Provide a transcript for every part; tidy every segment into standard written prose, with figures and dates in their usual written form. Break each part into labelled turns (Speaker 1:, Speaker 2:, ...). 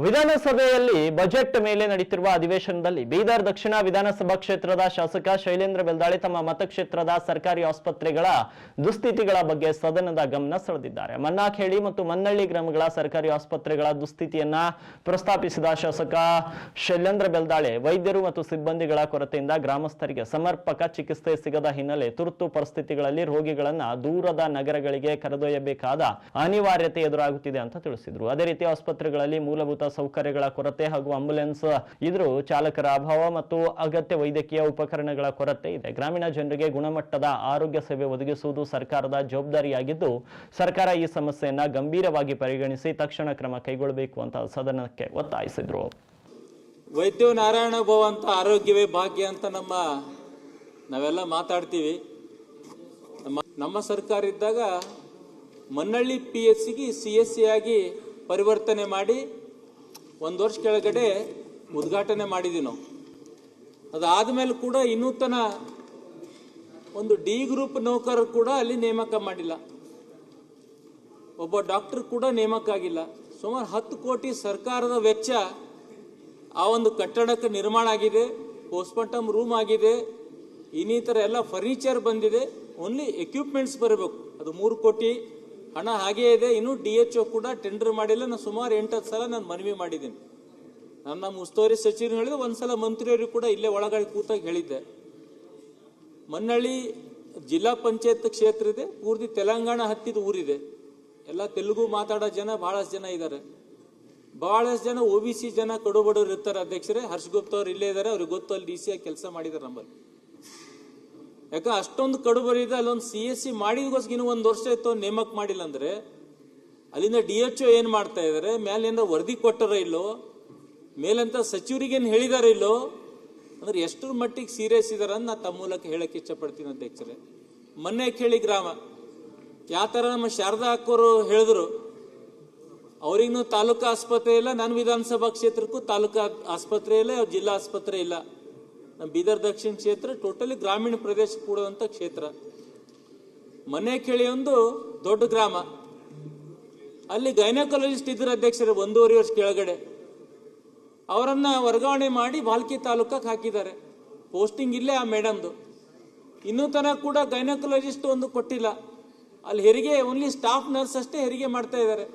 Speaker 1: ವಿಧಾನಸಭೆಯಲ್ಲಿ ಬಜೆಟ್ ಮೇಲೆ ನಡೆಯುತ್ತಿರುವ ಅಧಿವೇಶನದಲ್ಲಿ ಬೀದರ್ ದಕ್ಷಿಣ ವಿಧಾನಸಭಾ ಕ್ಷೇತ್ರದ ಶಾಸಕ ಶೈಲೇಂದ್ರ ಬೆಲ್ದಾಳೆ ತಮ್ಮ ಮತಕ್ಷೇತ್ರದ ಸರ್ಕಾರಿ ಆಸ್ಪತ್ರೆಗಳ ದುಸ್ಥಿತಿಗಳ ಬಗ್ಗೆ ಸದನದ ಗಮನ ಸೆಳೆದಿದ್ದಾರೆ. ಮನ್ನಾಖೇಳಿ ಮತ್ತು ಮನ್ನಳ್ಳಿ ಗ್ರಾಮಗಳ ಸರ್ಕಾರಿ ಆಸ್ಪತ್ರೆಗಳ ದುಸ್ಥಿತಿಯನ್ನ ಪ್ರಸ್ತಾಪಿಸಿದ ಶಾಸಕ ಶೈಲೇಂದ್ರ ಬೆಲ್ದಾಳೆ ವೈದ್ಯರು ಮತ್ತು ಸಿಬ್ಬಂದಿಗಳ ಕೊರತೆಯಿಂದ ಗ್ರಾಮಸ್ಥರಿಗೆ ಸಮರ್ಪಕ ಚಿಕಿತ್ಸೆ ಸಿಗದ ಹಿನ್ನೆಲೆ ತುರ್ತು ಪರಿಸ್ಥಿತಿಗಳಲ್ಲಿ ರೋಗಿಗಳನ್ನ ದೂರದ ನಗರಗಳಿಗೆ ಕರೆದೊಯ್ಯಬೇಕಾದ ಅನಿವಾರ್ಯತೆ ಎದುರಾಗುತ್ತಿದೆ ಅಂತ ತಿಳಿಸಿದ್ರು. ಅದೇ ರೀತಿ ಆಸ್ಪತ್ರೆಗಳಲ್ಲಿ ಮೂಲಭೂತ ಸೌಕರ್ಯಗಳ ಕೊರತೆ ಹಾಗೂ ಆಂಬ್ಯುಲೆನ್ಸ್ ಇದ್ರೂ ಚಾಲಕರ ಅಭಾವ ಮತ್ತು ಅಗತ್ಯ ವೈದ್ಯಕೀಯ ಉಪಕರಣಗಳ ಕೊರತೆ ಇದೆ. ಗ್ರಾಮೀಣ ಜನರಿಗೆ ಗುಣಮಟ್ಟದ ಆರೋಗ್ಯ ಸೇವೆ ಒದಗಿಸುವುದು ಸರ್ಕಾರದ ಜವಾಬ್ದಾರಿಯಾಗಿದ್ದು ಸರ್ಕಾರ ಈ ಸಮಸ್ಯೆಯನ್ನ ಗಂಭೀರವಾಗಿ ಪರಿಗಣಿಸಿ ತಕ್ಷಣ ಕ್ರಮ ಕೈಗೊಳ್ಳಬೇಕು ಅಂತ ಸದನಕ್ಕೆ ಒತ್ತಾಯಿಸಿದ್ರು.
Speaker 2: ವೈದ್ಯೋ ನಾರಾಯಣ ಭವ ಅಂತ ಆರೋಗ್ಯವೇ ಭಾಗ್ಯ ಅಂತ ನಾವೆಲ್ಲ ಮಾತಾಡ್ತೀವಿ. ನಮ್ಮ ಸರ್ಕಾರ ಇದ್ದಾಗ ಮನ್ನಳ್ಳಿ PHCಗೆ CSC ಆಗಿ ಪರಿವರ್ತನೆ ಮಾಡಿ ಒಂದು ವರ್ಷ ಕೆಳಗಡೆ ಉದ್ಘಾಟನೆ ಮಾಡಿದ್ವಿ ನಾವು. ಅದಾದಮೇಲೆ ಕೂಡ ಇನ್ನೂತನ ಒಂದು D ಗ್ರೂಪ್ ನೌಕರರು ಕೂಡ ಅಲ್ಲಿ ನೇಮಕ ಮಾಡಿಲ್ಲ, ಒಬ್ಬ ಡಾಕ್ಟರ್ ಕೂಡ ನೇಮಕ ಆಗಿಲ್ಲ. ಸುಮಾರು 10 ಕೋಟಿ ಸರ್ಕಾರದ ವೆಚ್ಚ ಆ ಒಂದು ಕಟ್ಟಡಕ್ಕೆ ನಿರ್ಮಾಣ ಆಗಿದೆ, ಪೋಸ್ಟ್ಮಾರ್ಟಮ್ ರೂಮ್ ಆಗಿದೆ, ಇನ್ನಿತರ ಎಲ್ಲ ಫರ್ನಿಚರ್ ಬಂದಿದೆ. ಓನ್ಲಿ ಎಕ್ವಿಪ್ಮೆಂಟ್ಸ್ ಬರಬೇಕು, ಅದು 3 ಕೋಟಿ ಹಣ ಹಾಗೇ ಇದೆ. ಇನ್ನು DHO ಕೂಡ ಟೆಂಡರ್ ಮಾಡಿಲ್ಲ. ನಾನು ಸುಮಾರು 8-10 ಸಲ ನಾನು ಮನವಿ ಮಾಡಿದ್ದೀನಿ. ನಮ್ಮ ಉಸ್ತುವಾರಿ ಸಚಿವರು ಹೇಳಿದ್ರೆ ಒಂದ್ಸಲ ಮಂತ್ರಿಯವರು ಕೂಡ ಇಲ್ಲೇ ಒಳಗಡೆ ಕೂತಾಗ ಹೇಳಿದ್ದೆ. ಮನ್ನಳ್ಳಿ ಜಿಲ್ಲಾ ಪಂಚಾಯತ್ ಕ್ಷೇತ್ರ ಇದೆ, ಪೂರ್ತಿ ತೆಲಂಗಾಣ ಹತ್ತಿದ ಊರಿದೆ. ಎಲ್ಲ ತೆಲುಗು ಮಾತಾಡೋ ಜನ ಬಹಳಷ್ಟು ಜನ ಇದ್ದಾರೆ. ಬಹಳಷ್ಟು ಜನ OBC ಜನ ಕಡುಬಡವರು ಇರ್ತಾರೆ ಅಧ್ಯಕ್ಷರೇ. ಹರ್ಷಗುಪ್ತ ಅವ್ರು ಇಲ್ಲೇ ಇದ್ದಾರೆ, ಅವ್ರಿಗೆ ಗೊತ್ತು, ಅಲ್ಲಿ DC ಆಗಿ ಕೆಲಸ ಮಾಡಿದ್ದಾರೆ ನಮ್ಮಲ್ಲಿ. ಯಾಕೆ ಅಷ್ಟೊಂದು ಕಡುಬರಿದೆ. ಅಲ್ಲೊಂದು CSC ಮಾಡಿದಗೋಸ್ಕರ ಇನ್ನೂ 1 ವರ್ಷ ಇತ್ತು ನೇಮಕ ಮಾಡಿಲ್ಲ ಅಂದ್ರೆ ಅಲ್ಲಿಂದ DHO ಏನ್ ಮಾಡ್ತಾ ಇದಾರೆ, ಮೇಲಿಂದ ವರದಿ ಕೊಟ್ಟರ ಇಲ್ಲೋ, ಮೇಲಂತ ಸಚಿವರಿಗೇನು ಹೇಳಿದಾರ ಇಲ್ಲೋ, ಅಂದ್ರೆ ಎಷ್ಟರ ಮಟ್ಟಿಗೆ ಸೀರಿಯಸ್ ಇದಾರ ಅಂತ ನಾ ತಮ್ಮ ಮೂಲಕ ಹೇಳಕ್ ಇಷ್ಟಪಡ್ತೀನಿ ಅಧ್ಯಕ್ಷರೇ. ಮನ್ನಾಖೇಳಿ ಗ್ರಾಮ ಯಾವ ತರ ನಮ್ಮ ಶಾರದಾ ಅಕ್ಕೋರು ಹೇಳಿದ್ರು, ಅವ್ರಿಗೂ ತಾಲೂಕಾ ಆಸ್ಪತ್ರೆ ಇಲ್ಲ, ನನ್ನ ವಿಧಾನಸಭಾ ಕ್ಷೇತ್ರಕ್ಕೂ ತಾಲೂಕಾ ಆಸ್ಪತ್ರೆ ಇಲ್ಲ, ಜಿಲ್ಲಾ ಆಸ್ಪತ್ರೆ ಇಲ್ಲ. ನಮ್ಮ ಬೀದರ್ ದಕ್ಷಿಣ ಕ್ಷೇತ್ರ ಟೋಟಲಿ ಗ್ರಾಮೀಣ ಪ್ರದೇಶ ಕೂಡುವಂತ ಕ್ಷೇತ್ರ. ಮನ್ನಾಖೇಳಿ ಒಂದು ದೊಡ್ಡ ಗ್ರಾಮ, ಅಲ್ಲಿ ಗೈನಕಾಲಜಿಸ್ಟ್ ಇದ್ರು ಅಧ್ಯಕ್ಷರೇ 1.5 ವರ್ಷ ಕೆಳಗಡೆ. ಅವರನ್ನ ವರ್ಗಾವಣೆ ಮಾಡಿ ಬಾಲ್ಕಿ ತಾಲೂಕಕ್ಕೆ ಹಾಕಿದ್ದಾರೆ. ಪೋಸ್ಟಿಂಗ್ ಇಲ್ಲೇ ಆ ಮೇಡಮ್ದು. ಇನ್ನೂ ತನಕ ಕೂಡ ಗೈನಕಾಲಜಿಸ್ಟ್ ಒಂದು ಕೊಟ್ಟಿಲ್ಲ. ಅಲ್ಲಿ ಹೆರಿಗೆ ಓನ್ಲಿ ಸ್ಟಾಫ್ ನರ್ಸ್ ಅಷ್ಟೇ ಹೆರಿಗೆ ಮಾಡ್ತಾ ಇದ್ದಾರೆ.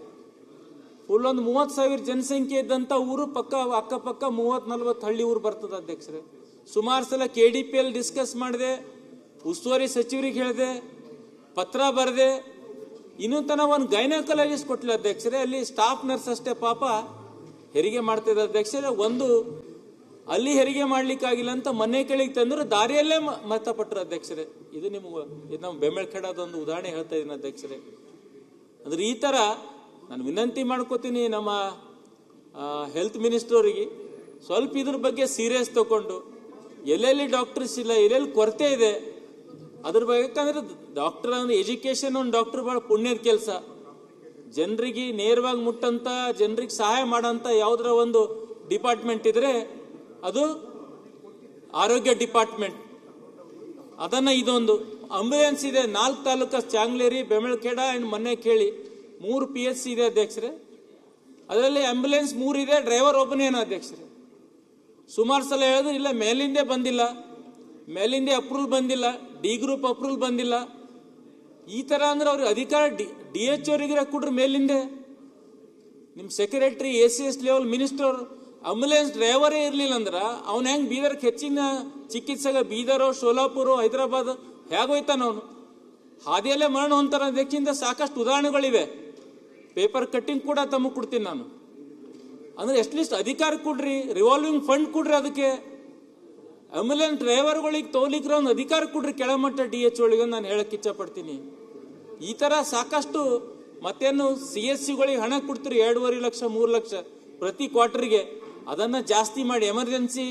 Speaker 2: ಫುಲ್ ಒಂದು 30,000 ಜನಸಂಖ್ಯೆ ಇದ್ದಂತ ಊರು ಪಕ್ಕ ಅಕ್ಕಪಕ್ಕ 30-40 ಹಳ್ಳಿ ಊರು ಬರ್ತದೆ ಅಧ್ಯಕ್ಷರೇ. ಸುಮಾರು ಸಲ KDPL ಡಿಸ್ಕಸ್ ಮಾಡಿದೆ, ಉಸ್ತುವಾರಿ ಸಚಿವರಿಗೆ ಹೇಳಿದೆ, ಪತ್ರ ಬರೆದೆ. ಇನ್ನೂ ತನ ಒಂದು ಗೈನಕಾಲಜಿಸ್ಟ್ ಕೊಟ್ಟಿಲ್ಲ ಅಧ್ಯಕ್ಷರೇ. ಅಲ್ಲಿ ಸ್ಟಾಫ್ ನರ್ಸ್ ಅಷ್ಟೇ ಪಾಪ ಹೆರಿಗೆ ಮಾಡ್ತಿದ್ದ ಅಧ್ಯಕ್ಷರೇ. ಒಂದು ಅಲ್ಲಿ ಹೆರಿಗೆ ಮಾಡ್ಲಿಕ್ಕಾಗಿಲ್ಲ ಅಂತ ಮನ್ನಾಖೇಳಿಗೆ ತಂದ್ರು, ದಾರಿಯಲ್ಲೇ ಮೃತಪಟ್ಟರು ಅಧ್ಯಕ್ಷರೇ. ಇದು ನಮ್ಮ ಬೆಂಬಳಖೇಡದ ಒಂದು ಉದಾಹರಣೆ ಹೇಳ್ತಾ ಇದ್ದೀನಿ ಅಧ್ಯಕ್ಷರೇ. ಅಂದ್ರೆ ಈ ತರ ನಾನು ವಿನಂತಿ ಮಾಡ್ಕೋತೀನಿ ನಮ್ಮ ಹೆಲ್ತ್ ಮಿನಿಸ್ಟರ್ ಅವರಿಗೆ, ಸ್ವಲ್ಪ ಇದ್ರ ಬಗ್ಗೆ ಸೀರಿಯಸ್ ತಗೊಂಡು ಎಲ್ಲೆಲ್ಲಿ ಡಾಕ್ಟರ್ಸ್ ಇಲ್ಲ, ಎಲ್ಲೆಲ್ಲಿ ಕೊರತೆ ಇದೆ ಅದ್ರ ಬಗ್ಗೆ. ಯಾಕಂದ್ರೆ ಡಾಕ್ಟರ್ ಎಜುಕೇಶನ್ ಒಂದು ಡಾಕ್ಟರ್ ಬಹಳ ಪುಣ್ಯದ ಕೆಲಸ. ಜನರಿಗೆ ನೇರವಾಗಿ ಮುಟ್ಟಂತ, ಜನರಿಗೆ ಸಹಾಯ ಮಾಡಂತ ಯಾವ್ದ್ರ ಒಂದು ಡಿಪಾರ್ಟ್ಮೆಂಟ್ ಇದ್ರೆ ಅದು ಆರೋಗ್ಯ ಡಿಪಾರ್ಟ್ಮೆಂಟ್. ಅದನ್ನ ಇದೊಂದು ಆಂಬ್ಯುಲೆನ್ಸ್ ಇದೆ 4 ತಾಲೂಕು, ಚಾಂಗ್ಲೇರಿ, ಬೆಂಬಳಖೇಡ ಅಂಡ್ ಮನ್ನಾಖೇಳಿ 3 PHC ಇದೆ ಅಧ್ಯಕ್ಷರೇ. ಅದರಲ್ಲಿ ಆಂಬ್ಯುಲೆನ್ಸ್ 3 ಇದೆ, ಡ್ರೈವರ್ ಒಬ್ಬನೇನು ಅಧ್ಯಕ್ಷರೇ. ಸುಮಾರು ಸಲ ಹೇಳಿದ್ರು ಇಲ್ಲ ಮೇಲಿಂದೇ ಬಂದಿಲ್ಲ, ಮೇಲಿಂದೇ ಅಪ್ರೂವಲ್ ಬಂದಿಲ್ಲ, D ಗ್ರೂಪ್ ಅಪ್ರೂವಲ್ ಬಂದಿಲ್ಲ. ಈ ತರ ಅಂದ್ರೆ ಅವ್ರಿಗೆ ಅಧಿಕಾರ DHO ಅವರಿಗೆ ಕೊಡ್ರಿ ಮೇಲಿಂದೆ. ನಿಮ್ secretary ACS level minister ambulance ಡ್ರೈವರೇ ಇರ್ಲಿಲ್ಲ ಅಂದ್ರ ಅವ್ನ ಹೆಂಗ್ ಬೀದರ್ಗೆ ಹೆಚ್ಚಿನ ಚಿಕಿತ್ಸೆಗೆ ಬೀದರ್, ಸೋಲಾಪುರ, ಹೈದರಾಬಾದ್ ಹೇಗೋಯ್ತಾನ ಅವನು? ಹಾದಿಯಲ್ಲೇ ಮರಣ ಹೊಂತಾರ. ಅದಕ್ಕಿಂತ ಸಾಕಷ್ಟು ಉದಾಹರಣೆಗಳಿವೆ. ಪೇಪರ್ ಕಟ್ಟಿಂಗ್ ಕೂಡ ತಮಗೆ ಕೊಡ್ತೀನಿ ನಾನು. ಅಂದ್ರೆ ಎಟ್ಲೀಸ್ಟ್ ಅಧಿಕಾರ ಕೊಡ್ರಿ, ರಿವಾಲ್ವಿಂಗ್ ಫಂಡ್ ಕೊಡ್ರಿ, ಅದಕ್ಕೆ ಆಂಬ್ಯುಲೆನ್ಸ್ ಡ್ರೈವರ್ಗಳಿಗೆ ತೋಲಿಕ್ರ ಒಂದು ಅಧಿಕಾರ ಕೊಡ್ರಿ ಕೆಳಮಟ್ಟ DHO ಒಳಗೆ ನಾನು ಹೇಳಕ್ ಇಚ್ಛಪಡ್ತೀನಿ. ಈ ತರ ಸಾಕಷ್ಟು. ಮತ್ತೇನು CSCಗಳಿಗೆ ಹಣ ಕೊಡ್ತೀರಿ 2.5 ಲಕ್ಷ 3 ಲಕ್ಷ ಪ್ರತಿ ಕ್ವಾರ್ಟರ್ಗೆ, ಅದನ್ನ ಜಾಸ್ತಿ ಮಾಡಿ ಎಮರ್ಜೆನ್ಸಿ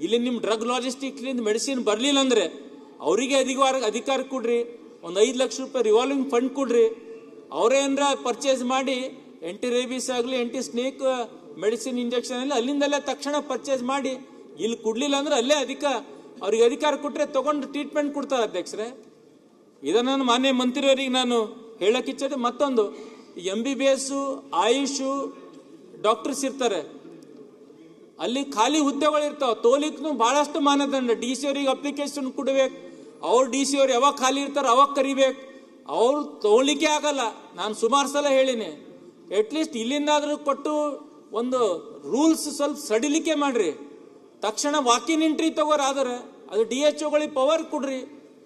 Speaker 2: ಇಲ್ಲಿ ನಿಮ್ ಡ್ರಗ್ ಲಾಜಿಸ್ಟಿಕ್ ಮೆಡಿಸಿನ್ ಬರ್ಲಿಲ್ಲ ಅಂದ್ರೆ ಅವರಿಗೆ ಅಧಿಕಾರ ಕೊಡ್ರಿ. ಒಂದು 5 ಲಕ್ಷ ರೂಪಾಯಿ ರಿವಾಲ್ವಿಂಗ್ ಫಂಡ್ ಕೊಡ್ರಿ. ಅವರೇನ್ರ ಪರ್ಚೇಸ್ ಮಾಡಿ ಎಂಟಿ ರೇಬಿಸ್ ಆಗಲಿ, ಎಂಟಿ ಸ್ನೇಕ್ ಮೆಡಿಸಿನ್ ಇಂಜೆಕ್ಷನ್ ಅಲ್ಲಿ ಅಲ್ಲಿಂದಲೇ ತಕ್ಷಣ ಪರ್ಚೇಸ್ ಮಾಡಿ, ಇಲ್ಲಿ ಕೊಡ್ಲಿಲ್ಲ ಅಂದ್ರೆ ಅಲ್ಲೇ ಅವ್ರಿಗೆ ಅಧಿಕಾರ ಕೊಟ್ರೆ ತಗೊಂಡು ಟ್ರೀಟ್ಮೆಂಟ್ ಕೊಡ್ತಾರೆ ಅಧ್ಯಕ್ಷರೇ. ಇದನ್ನ ಮಾನ್ಯ ಮಂತ್ರಿಯವರಿಗೆ ನಾನು ಹೇಳಕ್ ಇಚ್ಛೆ. ಮತ್ತೊಂದು MBBS, ಆಯುಷ್, ಡಾಕ್ಟರ್ಸ್ ಇರ್ತಾರೆ, ಅಲ್ಲಿ ಖಾಲಿ ಹುದ್ದೆಗಳು ಇರ್ತಾವ, ತೋಲಿಕ್ನು ಬಹಳಷ್ಟು ಮಾನದಂಡ. ಡಿ ಸಿ ಅವ್ರಿಗೆ ಅಪ್ಲಿಕೇಶನ್ ಕೊಡ್ಬೇಕು, ಅವ್ರು ಡಿ ಸಿ ಅವ್ರು ಯಾವಾಗ ಖಾಲಿ ಇರ್ತಾರೆ ಅವಾಗ ಕರಿಬೇಕು, ಅವ್ರು ತಗೊಳ್ಳಿಕ್ಕೆ ಆಗಲ್ಲ. ನಾನು ಸುಮಾರು ಸಲ ಹೇಳಿನಿ, ಅಟ್ಲೀಸ್ಟ್ ಇಲ್ಲಿಂದಾದ್ರೂ ಕೊಟ್ಟು ಒಂದು ರೂಲ್ಸ್ ಸ್ವಲ್ಪ ಸಡಿಲಿಕೆ ಮಾಡ್ರಿ. ತಕ್ಷಣ ವಾಕಿನ್ ಎಂಟ್ರಿ ತಗೋರಾದ್ರೆ ಅದು DHOಗಳಿಗೆ ಪವರ್ ಕೊಡ್ರಿ.